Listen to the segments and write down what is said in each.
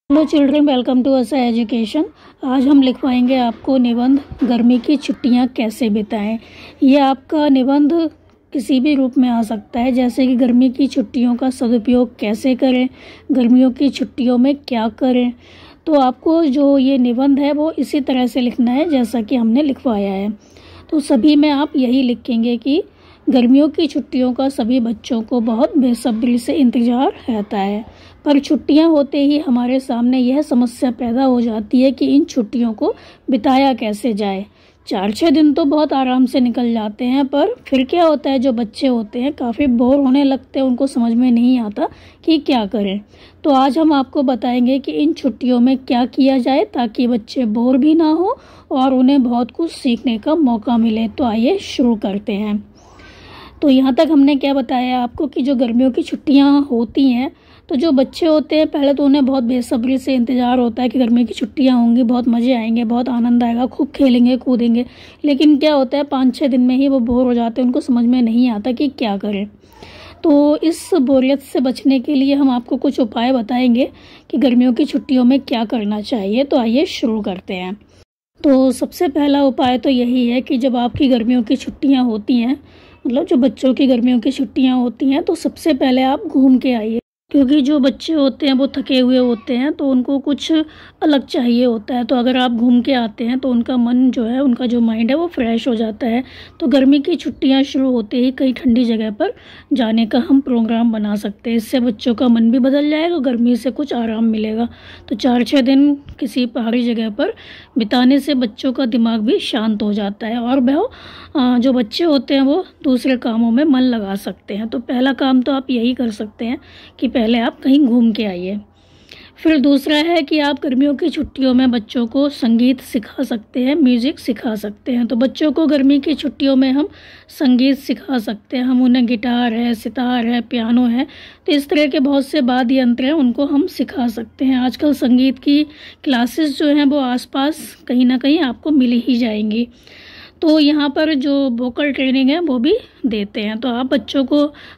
Hello children, welcome to असा education. आज हम लिखवाएंगे आपको निबंध गर्मी की छुट्टियां कैसे बिताएं। ये आपका निबंध किसी भी रूप में आ सकता है, जैसे कि गर्मी की छुट्टियों का सदुपयोग कैसे करें, गर्मियों की छुट्टियों में क्या करें। तो आपको जो ये निबंध है वो इसी तरह से लिखना है जैसा कि हमने लिखवाया है। तो सभी में आप यही लिखेंगे कि गर्मियों की छुट्टियों का सभी बच्चों को बहुत बेसब्री से इंतज़ार रहता है, पर छुट्टियां होते ही हमारे सामने यह समस्या पैदा हो जाती है कि इन छुट्टियों को बिताया कैसे जाए। 4-6 दिन तो बहुत आराम से निकल जाते हैं, पर फिर क्या होता है, जो बच्चे होते हैं काफ़ी बोर होने लगते हैं, उनको समझ में नहीं आता कि क्या करें। तो आज हम आपको बताएंगे कि इन छुट्टियों में क्या किया जाए ताकि बच्चे बोर भी ना हो और उन्हें बहुत कुछ सीखने का मौका मिले। तो आइए शुरू करते हैं। तो यहाँ तक हमने क्या बताया आपको कि जो गर्मियों की छुट्टियाँ होती हैं, तो जो बच्चे होते हैं पहले तो उन्हें बहुत बेसब्री से इंतज़ार होता है कि गर्मी की छुट्टियाँ होंगी, बहुत मज़े आएंगे, बहुत आनंद आएगा, खूब खेलेंगे कूदेंगे। लेकिन क्या होता है, 5-6 दिन में ही वो बोर हो जाते हैं, उनको समझ में नहीं आता कि क्या करें। तो इस बोरियत से बचने के लिए हम आपको कुछ उपाय बताएंगे कि गर्मियों की छुट्टियों में क्या करना चाहिए। तो आइए शुरू करते हैं। तो सबसे पहला उपाय तो यही है कि जब आपकी गर्मियों की छुट्टियाँ होती हैं, मतलब जो बच्चों की गर्मियों की छुट्टियाँ होती हैं, तो सबसे पहले आप घूम के आइए। क्योंकि जो बच्चे होते हैं वो थके हुए होते हैं, तो उनको कुछ अलग चाहिए होता है। तो अगर आप घूम के आते हैं तो उनका मन जो है, उनका जो माइंड है वो फ्रेश हो जाता है। तो गर्मी की छुट्टियां शुरू होते ही कहीं ठंडी जगह पर जाने का हम प्रोग्राम बना सकते हैं। इससे बच्चों का मन भी बदल जाएगा, गर्मी से कुछ आराम मिलेगा। तो 4-6 दिन किसी पहाड़ी जगह पर बिताने से बच्चों का दिमाग भी शांत हो जाता है और वह जो बच्चे होते हैं वो दूसरे कामों में मन लगा सकते हैं। तो पहला काम तो आप यही कर सकते हैं कि पहले आप कहीं घूम के आइए। फिर दूसरा है कि आप गर्मियों की छुट्टियों में बच्चों को संगीत सिखा सकते हैं, म्यूज़िक सिखा सकते हैं। तो बच्चों को गर्मी की छुट्टियों में हम संगीत सिखा सकते हैं। हम उन्हें गिटार है, सितार है, पियानो है, तो इस तरह के बहुत से वाद्य यंत्र हैं, उनको हम सिखा सकते हैं। आजकल संगीत की क्लासेस जो हैं वो आसपास कहीं ना कहीं आपको मिल ही जाएंगी। तो यहाँ पर जो वोकल ट्रेनिंग है वो भी देते हैं। तो आप बच्चों को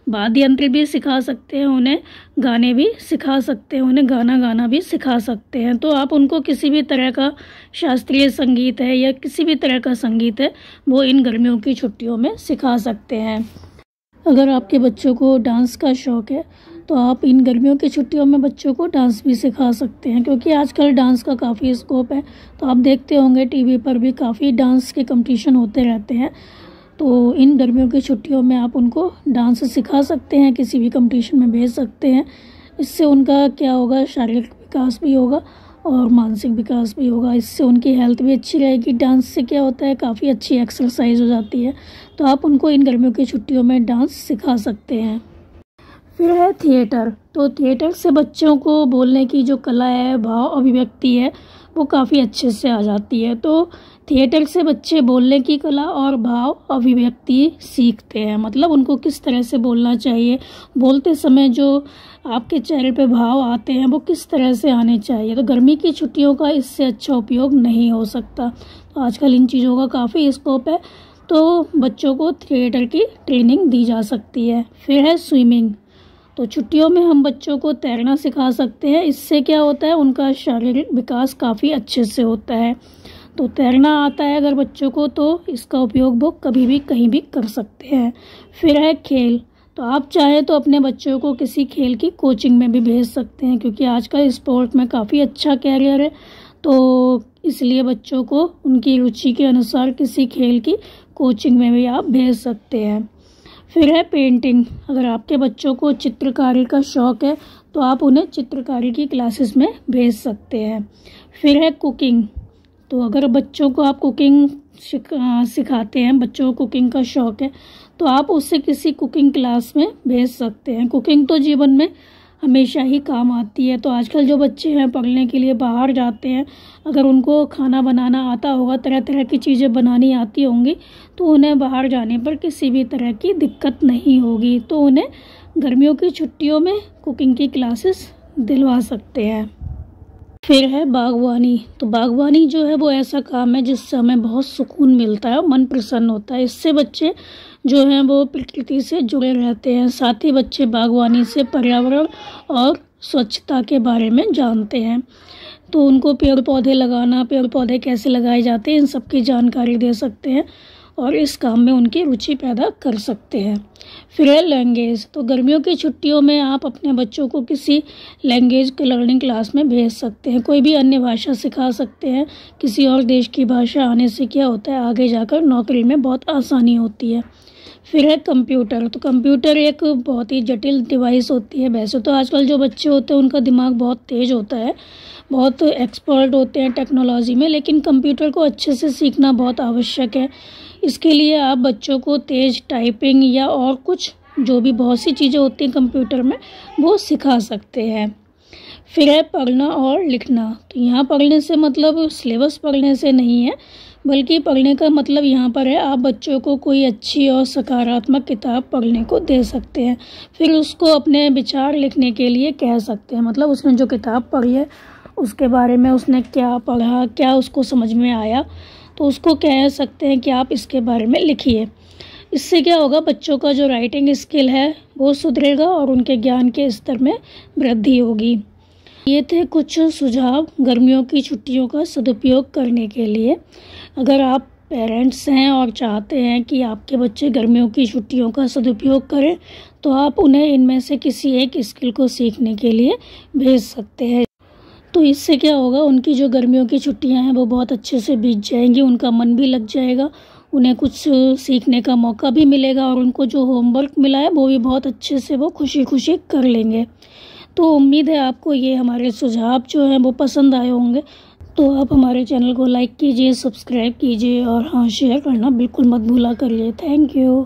वाद्य यंत्र भी सिखा सकते हैं, उन्हें गाने भी सिखा सकते हैं, उन्हें गाना गाना भी सिखा सकते हैं। तो आप उनको किसी भी तरह का शास्त्रीय संगीत है या किसी भी तरह का संगीत है वो इन गर्मियों की छुट्टियों में सिखा सकते हैं। अगर आपके बच्चों को डांस का शौक़ है तो आप इन गर्मियों की छुट्टियों में बच्चों को डांस भी सिखा सकते हैं, क्योंकि आजकल डांस का काफ़ी स्कोप है। तो आप देखते होंगे टीवी पर भी काफ़ी डांस के कंपटीशन होते रहते हैं। तो इन गर्मियों की छुट्टियों में आप उनको डांस सिखा सकते हैं, किसी भी कंपटीशन में भेज सकते हैं। इससे उनका क्या होगा, शारीरिक विकास भी होगा और मानसिक विकास भी होगा। इससे उनकी हेल्थ भी अच्छी रहेगी। डांस से क्या होता है, काफ़ी अच्छी एक्सरसाइज हो जाती है। तो आप उनको इन गर्मियों की छुट्टियों में डांस सिखा सकते हैं। फिर है थिएटर। तो थिएटर से बच्चों को बोलने की जो कला है, भाव अभिव्यक्ति है, वो काफ़ी अच्छे से आ जाती है। तो थिएटर से बच्चे बोलने की कला और भाव अभिव्यक्ति सीखते हैं, मतलब उनको किस तरह से बोलना चाहिए, बोलते समय जो आपके चेहरे पे भाव आते हैं वो किस तरह से आने चाहिए। तो गर्मी की छुट्टियों का इससे अच्छा उपयोग नहीं हो सकता। तो आजकल इन चीज़ों का काफ़ी स्कोप है, तो बच्चों को थिएटर की ट्रेनिंग दी जा सकती है। फिर है स्विमिंग। तो छुट्टियों में हम बच्चों को तैरना सिखा सकते हैं। इससे क्या होता है, उनका शारीरिक विकास काफ़ी अच्छे से होता है। तो तैरना आता है अगर बच्चों को, तो इसका उपयोग वो कभी भी कहीं भी कर सकते हैं। फिर है खेल। तो आप चाहें तो अपने बच्चों को किसी खेल की कोचिंग में भी भेज सकते हैं, क्योंकि आजकल स्पोर्ट में काफ़ी अच्छा कैरियर है। तो इसलिए बच्चों को उनकी रुचि के अनुसार किसी खेल की कोचिंग में भी आप भेज सकते हैं। फिर है पेंटिंग। अगर आपके बच्चों को चित्रकारी का शौक़ है तो आप उन्हें चित्रकारी की क्लासेस में भेज सकते हैं। फिर है कुकिंग। तो अगर बच्चों को आप कुकिंग सिखाते हैं, बच्चों को कुकिंग का शौक़ है, तो आप उससे किसी कुकिंग क्लास में भेज सकते हैं। कुकिंग तो जीवन में हमेशा ही काम आती है। तो आजकल जो बच्चे हैं पढ़ने के लिए बाहर जाते हैं, अगर उनको खाना बनाना आता होगा, तरह तरह की चीज़ें बनानी आती होंगी, तो उन्हें बाहर जाने पर किसी भी तरह की दिक्कत नहीं होगी। तो उन्हें गर्मियों की छुट्टियों में कुकिंग की क्लासेस दिलवा सकते हैं। फिर है बागवानी। तो बागवानी जो है वो ऐसा काम है जिससे हमें बहुत सुकून मिलता है और मन प्रसन्न होता है। इससे बच्चे जो हैं वो प्रकृति से जुड़े रहते हैं। साथ ही बच्चे बागवानी से पर्यावरण और स्वच्छता के बारे में जानते हैं। तो उनको पेड़ पौधे लगाना, पेड़ पौधे कैसे लगाए जाते हैं, इन सब की जानकारी दे सकते हैं और इस काम में उनकी रुचि पैदा कर सकते हैं। फिर है लैंग्वेज। तो गर्मियों की छुट्टियों में आप अपने बच्चों को किसी लैंग्वेज के लर्निंग क्लास में भेज सकते हैं, कोई भी अन्य भाषा सिखा सकते हैं। किसी और देश की भाषा आने से क्या होता है, आगे जाकर नौकरी में बहुत आसानी होती है। फिर है कंप्यूटर। तो कंप्यूटर एक बहुत ही जटिल डिवाइस होती है। वैसे तो आजकल जो बच्चे होते हैं उनका दिमाग बहुत तेज़ होता है, बहुत एक्सपर्ट होते हैं टेक्नोलॉजी में, लेकिन कंप्यूटर को अच्छे से सीखना बहुत आवश्यक है। इसके लिए आप बच्चों को तेज़ टाइपिंग या और कुछ जो भी बहुत सी चीज़ें होती हैं कंप्यूटर में, वो सिखा सकते हैं। फिर है पढ़ना और लिखना। तो यहाँ पढ़ने से मतलब सिलेबस पढ़ने से नहीं है, बल्कि पढ़ने का मतलब यहाँ पर है आप बच्चों को कोई अच्छी और सकारात्मक किताब पढ़ने को दे सकते हैं। फिर उसको अपने विचार लिखने के लिए कह सकते हैं, मतलब उसने जो किताब पढ़ी है उसके बारे में उसने क्या पढ़ा, क्या उसको समझ में आया, तो उसको कह सकते हैं कि आप इसके बारे में लिखिए। इससे क्या होगा, बच्चों का जो राइटिंग स्किल है वो सुधरेगा और उनके ज्ञान के स्तर में वृद्धि होगी। ये थे कुछ सुझाव गर्मियों की छुट्टियों का सदुपयोग करने के लिए। अगर आप पेरेंट्स हैं और चाहते हैं कि आपके बच्चे गर्मियों की छुट्टियों का सदुपयोग करें, तो आप उन्हें इनमें से किसी एक स्किल को सीखने के लिए भेज सकते हैं। तो इससे क्या होगा, उनकी जो गर्मियों की छुट्टियां हैं वो बहुत अच्छे से बीत जाएंगी, उनका मन भी लग जाएगा, उन्हें कुछ सीखने का मौका भी मिलेगा और उनको जो होमवर्क मिला है वो भी बहुत अच्छे से वो खुशी खुशी कर लेंगे। तो उम्मीद है आपको ये हमारे सुझाव जो हैं वो पसंद आए होंगे। तो आप हमारे चैनल को लाइक कीजिए, सब्सक्राइब कीजिए और हाँ, शेयर करना बिल्कुल मत भूला करिए। Thank you.